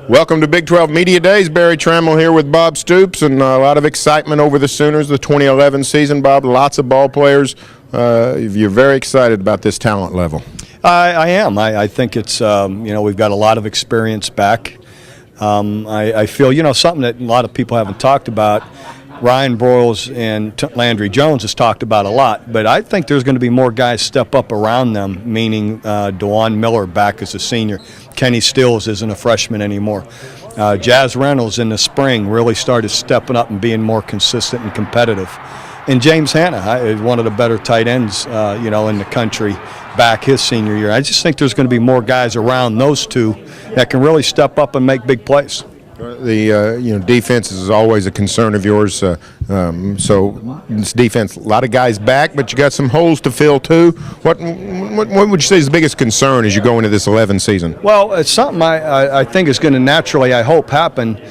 Welcome to Big 12 Media Days. Barry Tramel here with Bob Stoops, and a lot of excitement over the Sooners, the 2011 season, Bob. Lots of ball players. You're very excited about this talent level. I am. I think it's, we've got a lot of experience back. I feel, something that a lot of people haven't talked about, Ryan Broyles and Landry Jones has talked about a lot, but I think there's going to be more guys step up around them, meaning DeJuan Miller back as a senior. Kenny Stills isn't a freshman anymore. Jazz Reynolds in the spring really started stepping up and being more consistent and competitive. And James Hanna is one of the better tight ends, in the country back his senior year. I just think there's going to be more guys around those two that can really step up and make big plays. The defense is always a concern of yours. So this defense, a lot of guys back, but you got some holes to fill too. What would you say is the biggest concern as you go into this 11 season? Well, it's something I think is going to naturally, I hope, happen.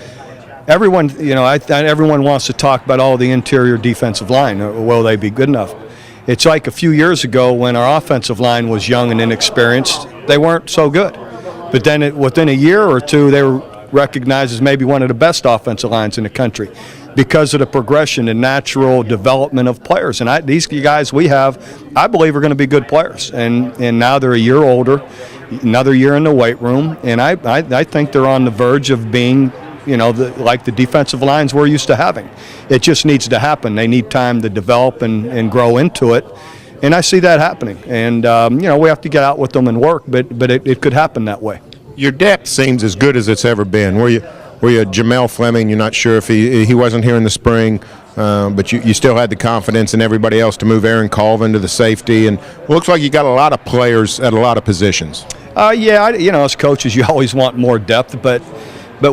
Everyone, everyone wants to talk about all the interior defensive line. Will they be good enough? It's like a few years ago when our offensive line was young and inexperienced. They weren't so good. But then within a year or two, they were recognized as maybe one of the best offensive lines in the country because of the progression and natural development of players. And these guys we have, I believe, are going to be good players. And now they're a year older, another year in the weight room, and I think they're on the verge of being, like the defensive lines we're used to having. It just needs to happen. They need time to develop and grow into it. And I see that happening. And, we have to get out with them and work, but it could happen that way. Your depth seems as good as it's ever been. Were you Jamel Fleming? You're not sure if he wasn't here in the spring, but you still had the confidence in everybody else to move Aaron Colvin to the safety, and it looks like you got a lot of players at a lot of positions. As coaches, you always want more depth, but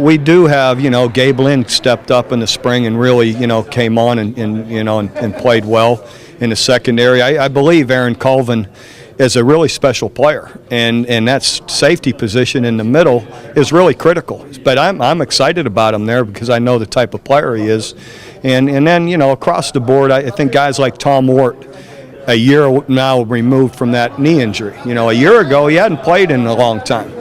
we do have, Gabe Lynn stepped up in the spring and really, came on and played well in the secondary. I believe Aaron Colvin is a really special player, and that safety position in the middle is really critical. But I'm excited about him there because I know the type of player he is. And then, across the board, I think guys like Tom Wart, a year now removed from that knee injury. A year ago he hadn't played in a long time.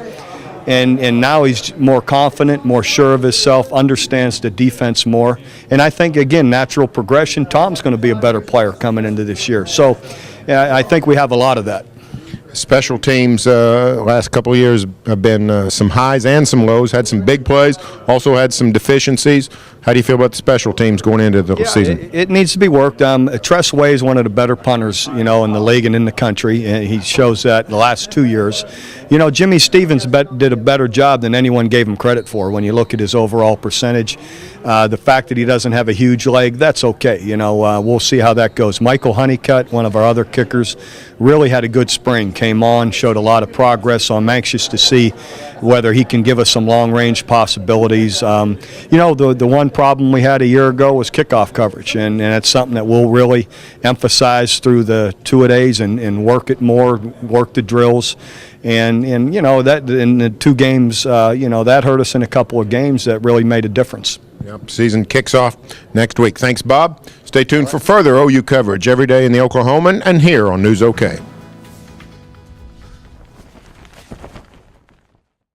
And now he's more confident, more sure of himself, understands the defense more. And I think, again, natural progression, Tom's going to be a better player coming into this year. So I think we have a lot of that. Special teams last couple of years have been some highs and some lows, had some big plays, also had some deficiencies. How do you feel about the special teams going into the season? It needs to be worked. Tress Way is one of the better punters, in the league and in the country, and he shows that in the last 2 years. Jimmy Stevens did a better job than anyone gave him credit for when you look at his overall percentage. The fact that he doesn't have a huge leg, that's okay. We'll see how that goes. Michael Honeycutt, one of our other kickers, really had a good spring, came on, showed a lot of progress, so I'm anxious to see whether he can give us some long-range possibilities. The one problem we had a year ago was kickoff coverage, and that's something that we'll really emphasize through the two-a-days and work it more, work the drills. And that in the two games, that hurt us in a couple of games that really made a difference. Yep, season kicks off next week. Thanks, Bob. Stay tuned for further OU coverage every day in the Oklahoman and here on News OK.